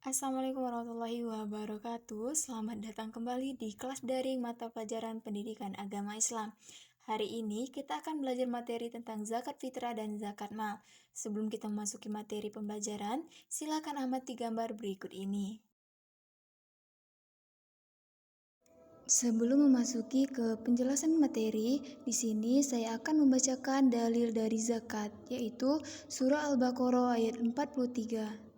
Assalamualaikum warahmatullahi wabarakatuh. Selamat datang kembali di kelas daring mata pelajaran pendidikan agama Islam. Hari ini kita akan belajar materi tentang zakat fitrah dan zakat mal. Sebelum kita memasuki materi pembelajaran, silakan amati gambar berikut ini. Sebelum memasuki ke penjelasan materi, di sini saya akan membacakan dalil dari zakat, yaitu surah Al-Baqarah ayat 43.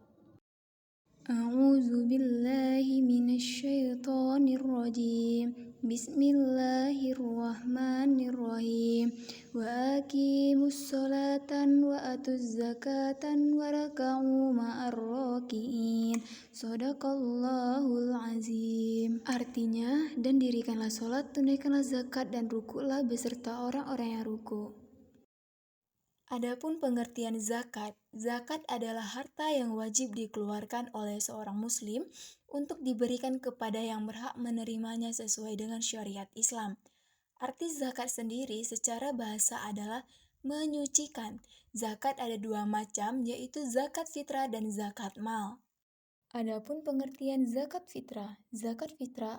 A'udzu billahi minasyaitonir rajim. Bismillahirrahmanirrahim. Wa aqimus sholatan wa atuz zakatan waraka'u ma'ar raki'in. Shadaqallahul azim. Artinya, dan dirikanlah sholat, tunaikanlah zakat dan rukuklah beserta orang-orang yang ruku. Adapun pengertian zakat, zakat adalah harta yang wajib dikeluarkan oleh seorang muslim untuk diberikan kepada yang berhak menerimanya sesuai dengan syariat Islam. Arti zakat sendiri secara bahasa adalah menyucikan. Zakat ada dua macam, yaitu zakat fitrah dan zakat mal. Adapun pengertian zakat fitrah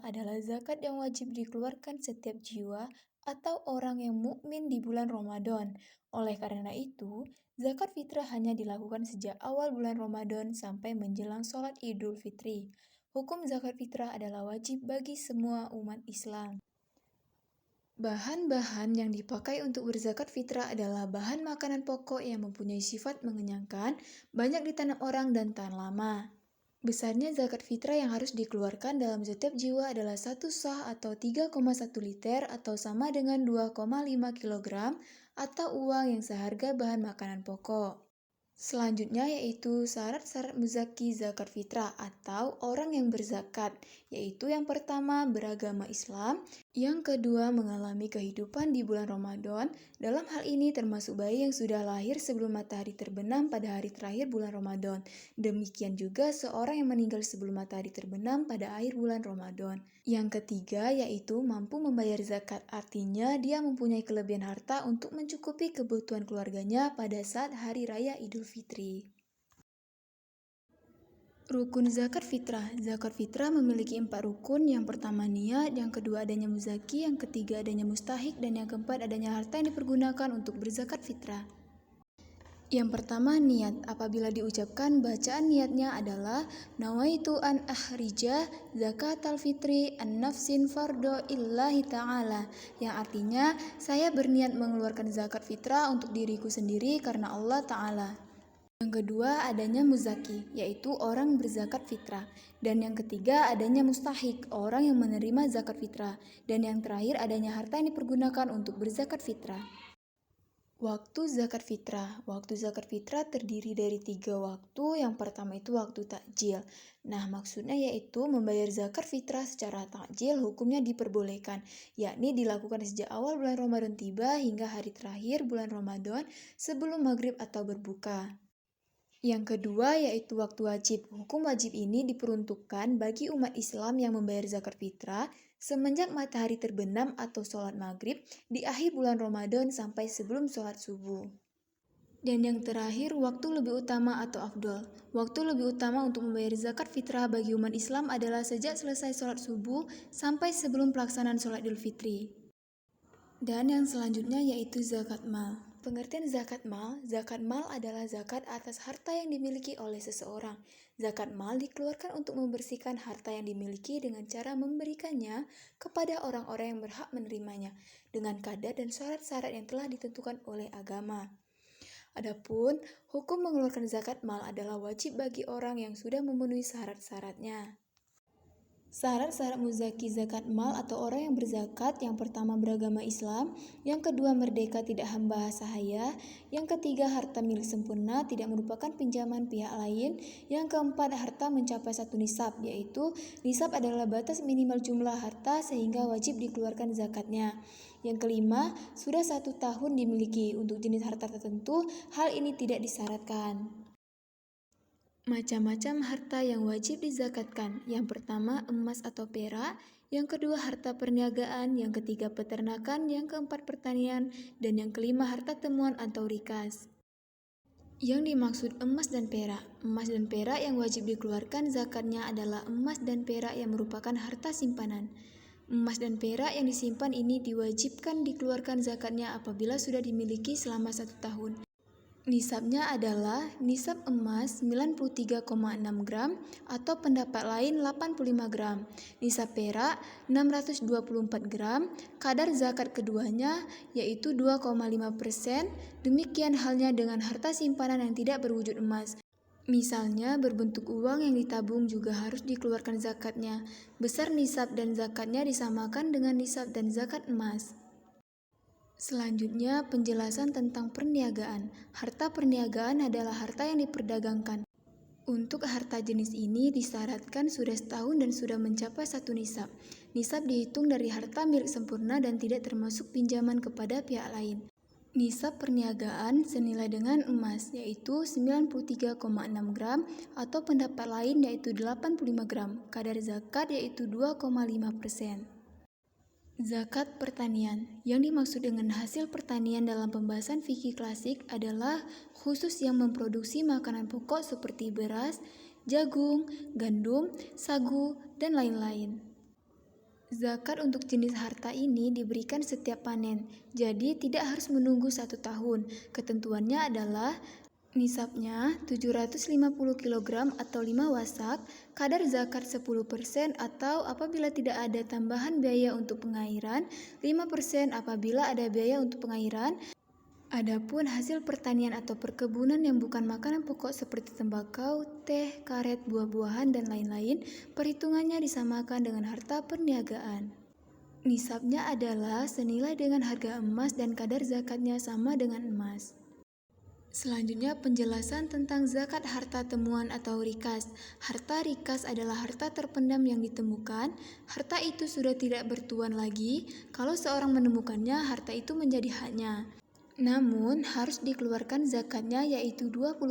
adalah zakat yang wajib dikeluarkan setiap jiwa atau orang yang mukmin di bulan Ramadan. Oleh karena itu, zakat fitrah hanya dilakukan sejak awal bulan Ramadan sampai menjelang sholat Idul Fitri. Hukum zakat fitrah adalah wajib bagi semua umat Islam. Bahan-bahan yang dipakai untuk berzakat fitrah adalah bahan makanan pokok yang mempunyai sifat mengenyangkan, banyak ditanam orang dan tahan lama. Besarnya zakat fitrah yang harus dikeluarkan dalam setiap jiwa adalah 1 sah atau 3,1 liter atau sama dengan 2,5 kg atau uang yang seharga bahan makanan pokok. Selanjutnya yaitu syarat-syarat muzaki zakat fitrah atau orang yang berzakat, yaitu yang pertama beragama Islam, yang kedua mengalami kehidupan di bulan Ramadan, dalam hal ini termasuk bayi yang sudah lahir sebelum matahari terbenam pada hari terakhir bulan Ramadan. Demikian juga seorang yang meninggal sebelum matahari terbenam pada akhir bulan Ramadan. Yang ketiga yaitu mampu membayar zakat, artinya dia mempunyai kelebihan harta untuk mencukupi kebutuhan keluarganya pada saat hari raya Idul Fitri. Rukun zakat fitrah. Zakat fitrah memiliki 4 rukun. Yang pertama niat, yang kedua adanya muzaki, yang ketiga adanya mustahik, dan yang keempat adanya harta yang dipergunakan untuk berzakat fitrah. Yang pertama niat. Apabila diucapkan, bacaan niatnya adalah nawaitu an ahrija zakatal fitri an nafsin fardo illahi ta'ala, yang artinya saya berniat mengeluarkan zakat fitrah untuk diriku sendiri karena Allah Ta'ala. Yang kedua adanya muzaki, yaitu orang berzakat fitrah. Dan yang ketiga adanya mustahik, orang yang menerima zakat fitrah. Dan yang terakhir adanya harta yang dipergunakan untuk berzakat fitrah. Waktu zakat fitrah. Waktu zakat fitrah terdiri dari 3 waktu. Yang pertama itu waktu takjil. Nah, maksudnya yaitu membayar zakat fitrah secara takjil hukumnya diperbolehkan, yakni dilakukan sejak awal bulan Ramadan tiba hingga hari terakhir bulan Ramadan sebelum maghrib atau berbuka. Yang kedua yaitu waktu wajib. Hukum wajib ini diperuntukkan bagi umat Islam yang membayar zakat fitrah semenjak matahari terbenam atau sholat maghrib di akhir bulan Ramadan sampai sebelum sholat subuh. Dan yang terakhir, waktu lebih utama atau afdol. Waktu lebih utama untuk membayar zakat fitrah bagi umat Islam adalah sejak selesai sholat subuh sampai sebelum pelaksanaan sholat Idul Fitri. Dan yang selanjutnya yaitu zakat mal. Pengertian zakat mal adalah zakat atas harta yang dimiliki oleh seseorang. Zakat mal dikeluarkan untuk membersihkan harta yang dimiliki dengan cara memberikannya kepada orang-orang yang berhak menerimanya dengan kadar dan syarat-syarat yang telah ditentukan oleh agama. Adapun hukum mengeluarkan zakat mal adalah wajib bagi orang yang sudah memenuhi syarat-syaratnya. Syarat-syarat muzaki zakat mal atau orang yang berzakat, yang pertama beragama Islam, yang kedua merdeka tidak hamba sahaya, yang ketiga harta milik sempurna tidak merupakan pinjaman pihak lain, yang keempat harta mencapai 1 nisab, yaitu nisab adalah batas minimal jumlah harta sehingga wajib dikeluarkan zakatnya. Yang kelima, sudah 1 tahun dimiliki. Untuk jenis harta tertentu, hal ini tidak disyaratkan. Macam-macam harta yang wajib dizakatkan. Yang pertama emas atau perak, yang kedua harta perniagaan, yang ketiga peternakan, yang keempat pertanian, dan yang kelima harta temuan atau rikas. Yang dimaksud emas dan perak. Emas dan perak yang wajib dikeluarkan zakatnya adalah emas dan perak yang merupakan harta simpanan. Emas dan perak yang disimpan ini diwajibkan dikeluarkan zakatnya apabila sudah dimiliki selama 1 tahun. Nisabnya adalah nisab emas 93,6 gram atau pendapat lain 85 gram. Nisab perak 624 gram. Kadar zakat keduanya yaitu 2,5%. Demikian halnya dengan harta simpanan yang tidak berwujud emas. Misalnya berbentuk uang yang ditabung juga harus dikeluarkan zakatnya. Besar nisab dan zakatnya disamakan dengan nisab dan zakat emas. Selanjutnya, penjelasan tentang perniagaan. Harta perniagaan adalah harta yang diperdagangkan. Untuk harta jenis ini disyaratkan sudah setahun dan sudah mencapai 1 nisab. Nisab dihitung dari harta milik sempurna dan tidak termasuk pinjaman kepada pihak lain. Nisab perniagaan senilai dengan emas, yaitu 93,6 gram atau pendapat lain yaitu 85 gram. Kadar zakat yaitu 2,5%. Zakat pertanian. Yang dimaksud dengan hasil pertanian dalam pembahasan fikih klasik adalah khusus yang memproduksi makanan pokok seperti beras, jagung, gandum, sagu, dan lain-lain. Zakat untuk jenis harta ini diberikan setiap panen, jadi tidak harus menunggu 1 tahun. Ketentuannya adalah nisabnya 750 kg atau 5 wasak, kadar zakat 10% atau apabila tidak ada tambahan biaya untuk pengairan, 5% apabila ada biaya untuk pengairan. Adapun hasil pertanian atau perkebunan yang bukan makanan pokok seperti tembakau, teh, karet, buah-buahan, dan lain-lain, perhitungannya disamakan dengan harta perniagaan. Nisabnya adalah senilai dengan harga emas dan kadar zakatnya sama dengan emas. Selanjutnya penjelasan tentang zakat harta temuan atau rikas. Harta rikas adalah harta terpendam yang ditemukan. Harta itu sudah tidak bertuan lagi. Kalau seorang menemukannya, harta itu menjadi haknya. Namun harus dikeluarkan zakatnya yaitu 20%.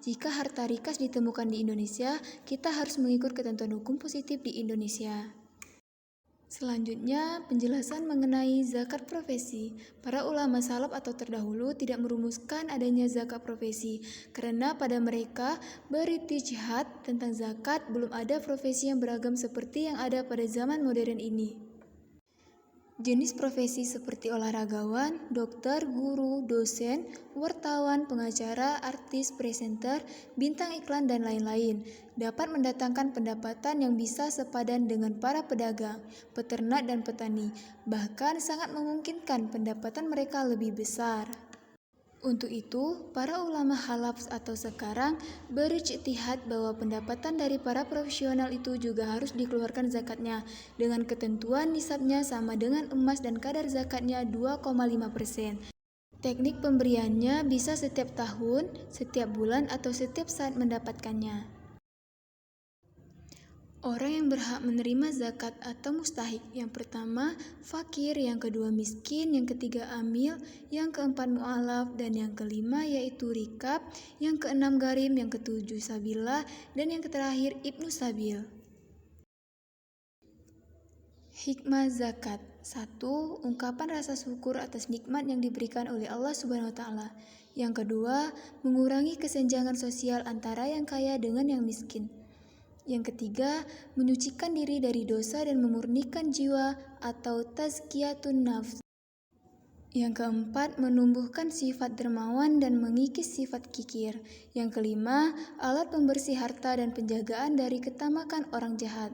Jika harta rikas ditemukan di Indonesia, kita harus mengikut ketentuan hukum positif di Indonesia. Selanjutnya, penjelasan mengenai zakat profesi. Para ulama salaf atau terdahulu tidak merumuskan adanya zakat profesi, karena pada mereka berijtihad tentang zakat belum ada profesi yang beragam seperti yang ada pada zaman modern ini. Jenis profesi seperti olahragawan, dokter, guru, dosen, wartawan, pengacara, artis, presenter, bintang iklan, dan lain-lain dapat mendatangkan pendapatan yang bisa sepadan dengan para pedagang, peternak, dan petani. Bahkan sangat memungkinkan pendapatan mereka lebih besar. Untuk itu, para ulama halaf atau sekarang berijtihad bahwa pendapatan dari para profesional itu juga harus dikeluarkan zakatnya dengan ketentuan nisabnya sama dengan emas dan kadar zakatnya 2,5%. Teknik pemberiannya bisa setiap tahun, setiap bulan, atau setiap saat mendapatkannya. Orang yang berhak menerima zakat atau mustahik, yang pertama fakir, yang kedua miskin, yang ketiga amil, yang keempat mu'alaf, dan yang kelima yaitu rikab, yang keenam garim, yang ketujuh sabilah, dan yang terakhir ibnu sabil. Hikmah zakat. 1. Ungkapan rasa syukur atas nikmat yang diberikan oleh Allah Subhanahu wa taala. Yang kedua, mengurangi kesenjangan sosial antara yang kaya dengan yang miskin. Yang ketiga, menyucikan diri dari dosa dan memurnikan jiwa atau tazkiyatun nafs. Yang keempat, menumbuhkan sifat dermawan dan mengikis sifat kikir. Yang kelima, alat pembersih harta dan penjagaan dari ketamakan orang jahat.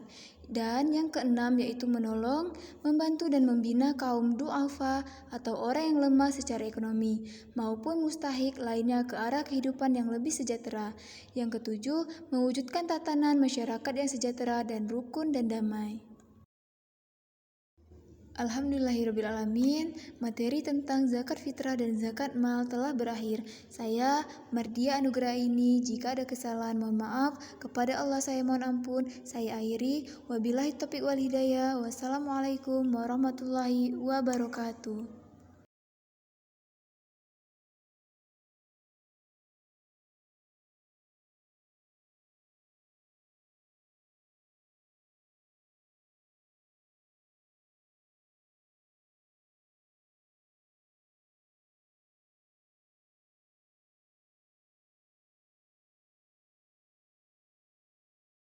Dan yang keenam yaitu menolong, membantu dan membina kaum du'afa atau orang yang lemah secara ekonomi maupun mustahik lainnya ke arah kehidupan yang lebih sejahtera. Yang ketujuh, mewujudkan tatanan masyarakat yang sejahtera dan rukun dan damai. Alhamdulillahirrabbilalamin, materi tentang zakat fitrah dan zakat mal telah berakhir. Saya, Mardia Anugraini, jika ada kesalahan mohon maaf, kepada Allah saya mohon ampun. Saya akhiri, wabillahi taufiq wal hidayah, wassalamualaikum warahmatullahi wabarakatuh.